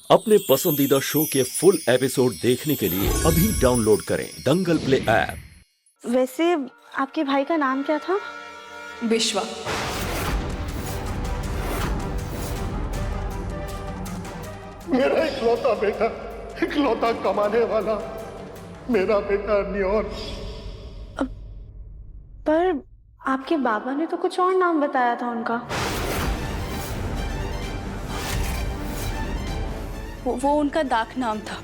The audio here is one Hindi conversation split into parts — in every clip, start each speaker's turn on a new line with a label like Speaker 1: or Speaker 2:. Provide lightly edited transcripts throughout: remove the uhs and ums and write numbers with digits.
Speaker 1: अपने पसंदीदा शो के फुल एपिसोड देखने के लिए अभी डाउनलोड करें दंगल प्ले ऐप।
Speaker 2: वैसे आपके भाई का नाम क्या था?
Speaker 3: विश्वा।
Speaker 4: मेरा इकलौता बेटा, इकलौता कमाने वाला मेरा बेटा न्योन।
Speaker 2: पर आपके बाबा ने तो कुछ और नाम बताया था उनका।
Speaker 3: वो उनका दाक नाम था,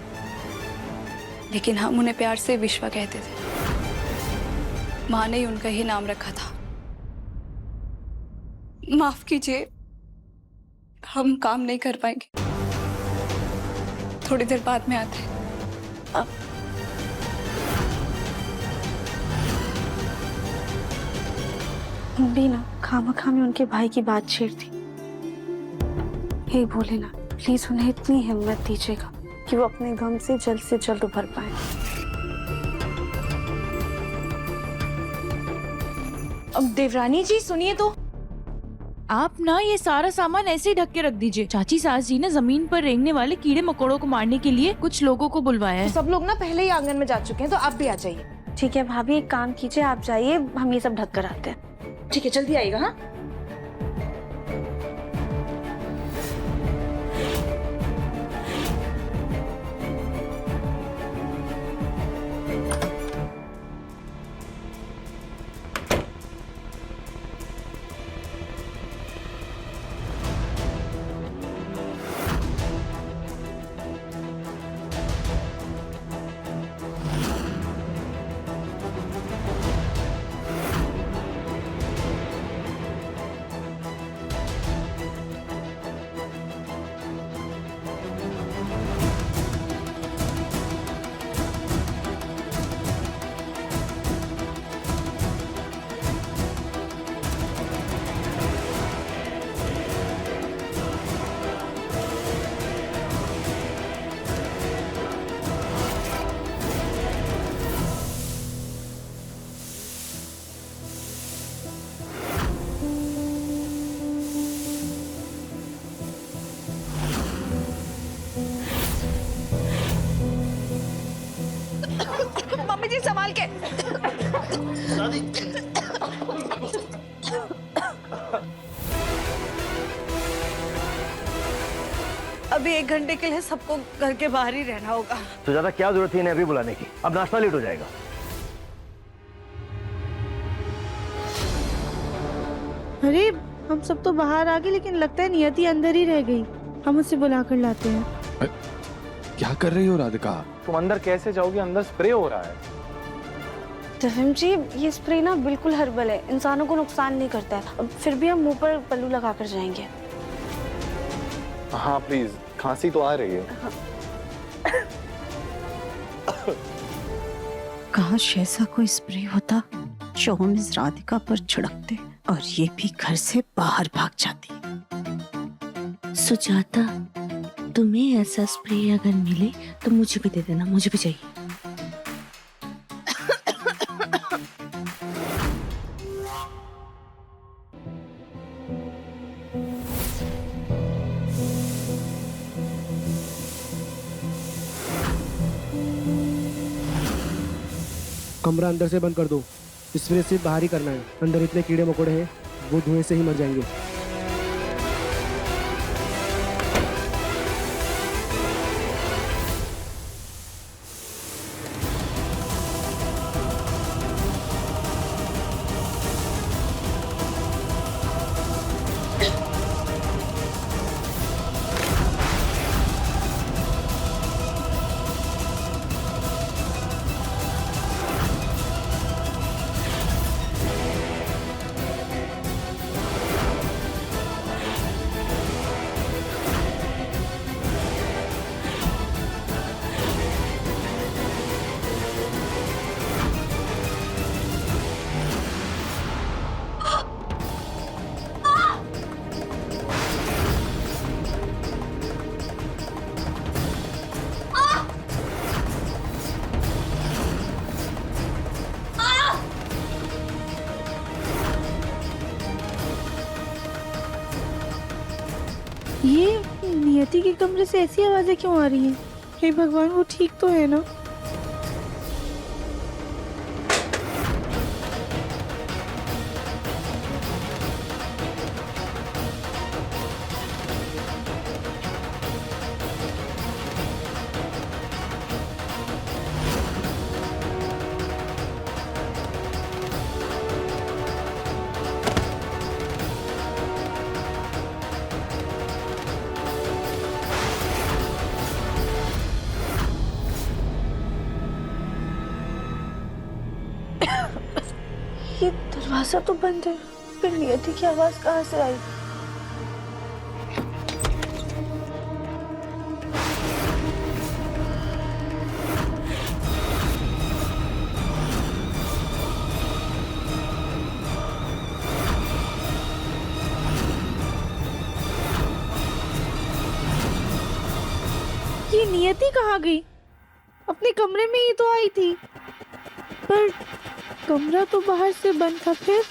Speaker 3: लेकिन हम उन्हें प्यार से विश्वा कहते थे। माँ ने ही उनका ही नाम रखा था। माफ कीजिए, हम काम नहीं कर पाएंगे। थोड़ी देर बाद में आते हैं।
Speaker 2: भी ना खामखा में उनके भाई की बात छेड़ती। हे भोलेनाथ, प्लीज उन्हें इतनी हिम्मत दीजिएगा कि वो अपने गम से जल्द उभर पाए।
Speaker 5: अब देवरानी जी सुनिए तो, आप ना ये सारा सामान ऐसे ही ढक के रख दीजिए। चाची सास जी ने जमीन पर रेंगने वाले कीड़े मकोड़ों को मारने के लिए कुछ लोगों को बुलवाया है।
Speaker 6: तो सब लोग ना पहले ही आंगन में जा चुके हैं, तो आप भी आ जाइए।
Speaker 2: ठीक है भाभी, एक काम कीजिए, आप जाइए, हम ये सब ढक कर आते हैं।
Speaker 6: ठीक है, जल्दी आइएगा। हाँ, मम्मी जी संभाल के।
Speaker 5: अभी 1 घंटे के लिए सबको घर के बाहर ही रहना होगा।
Speaker 7: तो ज्यादा क्या जरूरत है इन्हें अभी बुलाने की? अब नाश्ता लेट हो जाएगा।
Speaker 2: अरे हम सब तो बाहर आ गए, लेकिन लगता है नियति अंदर ही रह गई। हम उसे बुला कर लाते हैं।
Speaker 8: क्या कर रही हो राधिका?
Speaker 9: तुम अंदर कैसे जाओगी? अंदर स्प्रे हो रहा है।
Speaker 2: तफिम जी, ये स्प्रे ना बिल्कुल हर्बल है, इंसानों को नुकसान नहीं करता है। अब फिर भी हम मुंह पर पल्लू लगा कर जाएंगे।
Speaker 9: हाँ प्लीज, खांसी तो आ रही है।
Speaker 10: काश ऐसा कोई स्प्रे होता जो हम इस राधिका पर छिड़कते और ये भी घर से बाहर भाग जाती। सुजाता, तुम्हें ऐसा स्प्रे अगर मिले तो मुझे भी दे देना, मुझे भी चाहिए।
Speaker 11: कमरा अंदर से बंद कर दो। स्प्रे सिर्फ बाहर ही करना है। अंदर इतने कीड़े मकोड़े हैं, वो धुएं से ही मर जाएंगे।
Speaker 5: कमरे से ऐसी आवाजें क्यों आ रही हैं? हे भगवान, वो ठीक तो है ना?
Speaker 2: ये दरवाजा तो बंद है, फिर नियति की आवाज कहाँ से आई?
Speaker 5: ये नियति कहाँ गई? अपने कमरे में ही तो आई थी, पर कमरा तो बाहर से बंद था। फिर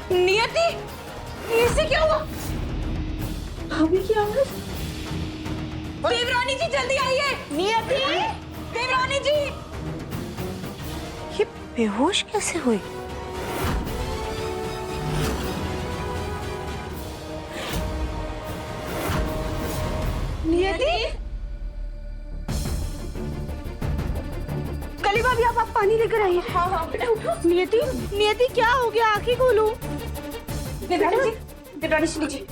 Speaker 6: नियति, इससे क्या हुआ?
Speaker 2: भाभी की आवाज।
Speaker 6: देवरानी जी जल्दी आइए। नियति, देवरानी जी।
Speaker 2: ये बेहोश कैसे हुई?
Speaker 6: नियति,
Speaker 2: कली भाभी आप पानी लेकर आइए।
Speaker 6: हाँ बेटा उठो।
Speaker 5: नियति, नियति क्या हो गया? आंखें खोलो।
Speaker 6: देवरानी जी लीजिए।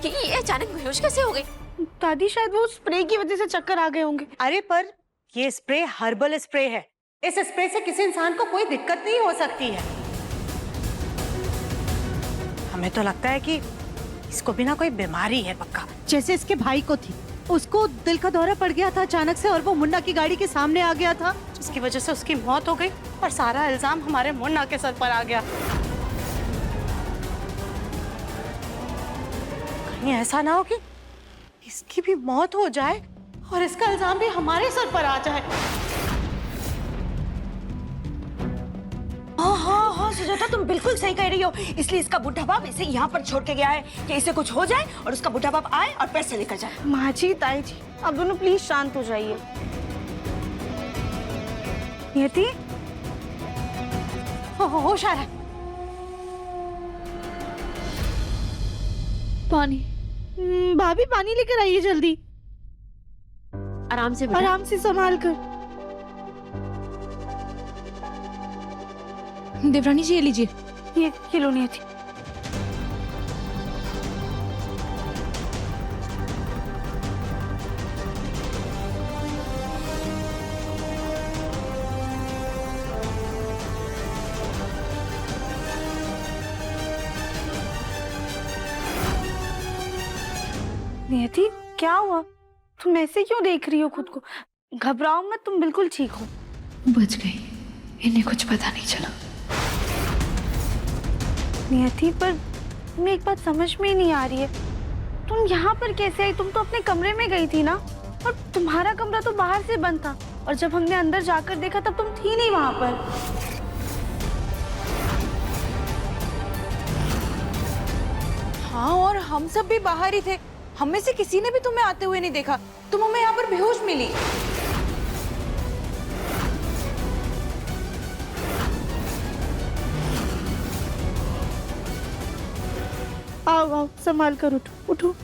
Speaker 6: ये अचानक बेहोश कैसे हो गई?
Speaker 2: दादी शायद वो स्प्रे की वजह से चक्कर आ गए होंगे।
Speaker 10: अरे पर ये स्प्रे हर्बल स्प्रे है, इस स्प्रे से किसी इंसान को कोई दिक्कत नहीं हो सकती है। हमें तो लगता है कि इसको भी ना कोई बीमारी है पक्का, जैसे इसके भाई को थी। उसको दिल का दौरा पड़ गया था अचानक से और वो मुन्ना की गाड़ी के सामने आ गया था, जिसकी वजह से उसकी मौत हो गई और सारा इल्जाम हमारे मुन्ना के सर पर आ गया। कहीं ऐसा ना हो कि इसकी भी मौत हो जाए और इसका इल्जाम भी हमारे सर पर आ जाए।
Speaker 6: हाँ सुजाता, तुम बिल्कुल सही कह रही हो। इसलिए इसका बुढ़ा बाप इसे यहाँ पर छोड़ के गया है कि इसे कुछ हो जाए और उसका बुढ़ा बाप आए और पैसे लेकर जाए।
Speaker 2: माँ जी, ताई जी, आप दोनों प्लीज शांत हो जाइए। नियति,
Speaker 10: होश आ रहा है।
Speaker 5: पानी। भाभी पानी लेकर आइए जल्दी।
Speaker 10: आराम से
Speaker 5: आराम से संभाल कर। देवरानी जी ये लीजिए।
Speaker 2: ये लो नियति। नियति, क्या हुआ? तुम ऐसे क्यों देख रही हो खुद को? घबराओ मत, तुम बिल्कुल ठीक हो।
Speaker 3: बच गई, इन्हें कुछ पता नहीं चला।
Speaker 2: नियति, पर तुम्हें एक बात समझ में ही नहीं आ रही है, तुम यहाँ पर कैसे आई? तुम तो अपने कमरे में गई थी ना, और तुम्हारा कमरा तो बाहर से बंद था, और जब हमने अंदर जाकर देखा तब तुम थी नहीं वहां पर।
Speaker 5: हाँ, और हम सब भी बाहर ही थे। हम में से किसी ने भी तुम्हें आते हुए नहीं देखा। तुम हमें यहाँ पर बेहोश मिली। आओ आओ, संभाल कर उठो उठो।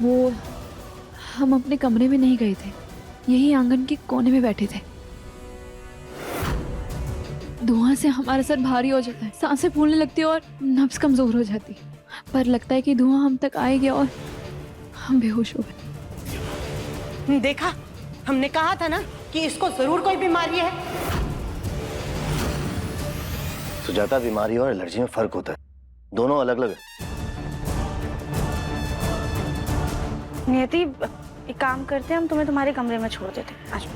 Speaker 3: वो हम अपने कमरे में नहीं गए थे, यही आंगन के कोने में बैठे थे। धुआं से हमारा सर भारी हो जाता है, सांसें फूलने लगती है और नब्ज कमजोर हो जाती है। पर लगता है कि धुआं हम तक आ गया और हम बेहोश हो गए।
Speaker 10: देखा, हमने कहा था ना कि इसको जरूर कोई बीमारी है।
Speaker 7: सुजाता, बीमारी और एलर्जी में फर्क होता है। दोनों अलग अलग है।
Speaker 2: नियति, एक काम करते हैं, हम तुम्हें तुम्हारे कमरे में छोड़ देते हैं। आज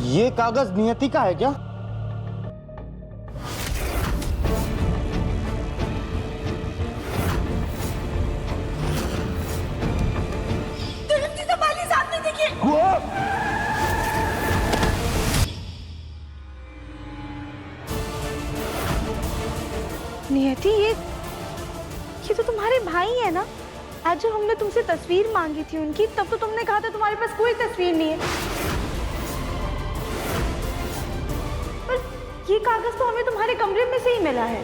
Speaker 9: ये कागज नियति का है क्या?
Speaker 6: संभालिए, सामने देखिए।
Speaker 2: नियति, ये तो तुम्हारे भाई है ना? आज जब हमने तुमसे तस्वीर मांगी थी उनकी, तब तो तुमने कहा था तुम्हारे पास कोई तस्वीर नहीं है। पर ये कागज तो हमें तुम्हारे कमरे में से ही मिला है।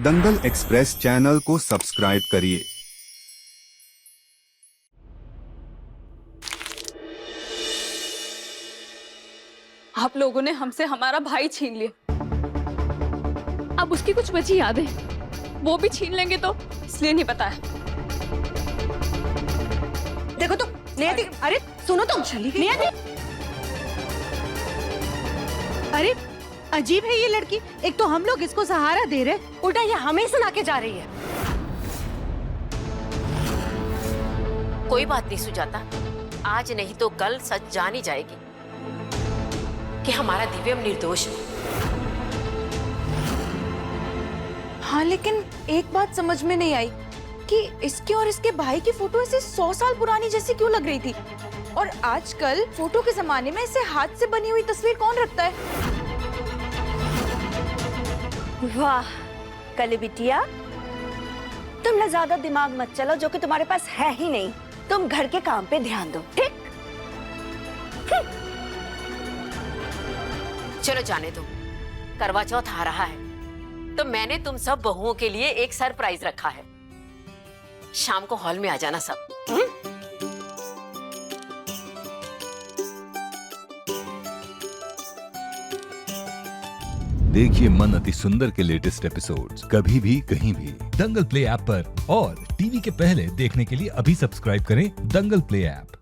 Speaker 12: दंगल एक्सप्रेस चैनल को सब्सक्राइब करिए।
Speaker 3: आप लोगों ने हमसे हमारा भाई छीन लिया। अब उसकी कुछ बची यादें वो भी छीन लेंगे, तो इसलिए नहीं बताया।
Speaker 6: देखो तो नियति, अरे सुनो तुम, नियति।
Speaker 10: अरे अजीब है ये लड़की, एक तो हम लोग इसको सहारा दे रहे,
Speaker 6: उल्टा ये हमें सुना के जा रही है।
Speaker 13: कोई बात नहीं सुजाता, आज नहीं तो कल सच जान ही जाएगी कि हमारा दिव्यम निर्दोष है।
Speaker 5: हाँ, लेकिन एक बात समझ में नहीं आई कि इसके और इसके भाई की फोटो ऐसे 100 साल पुरानी जैसी क्यों लग रही थी, और आजकल फोटो के जमाने में ऐसे हाथ से बनी हुई तस्वीर कौन रखता है?
Speaker 6: वाह कली बिटिया, तुम ना ज्यादा दिमाग मत चलो, जो कि तुम्हारे पास है ही नहीं। तुम घर के काम पे ध्यान दो, ठीक?
Speaker 13: चलो जाने दो, करवा चौथ आ रहा है तो मैंने तुम सब बहुओं के लिए एक सरप्राइज रखा है। शाम को हॉल में आ जाना सब।
Speaker 14: देखिए मन अति सुंदर के लेटेस्ट एपिसोड्स कभी भी कहीं भी दंगल प्ले ऐप पर, और टीवी के पहले देखने के लिए अभी सब्सक्राइब करें दंगल प्ले ऐप।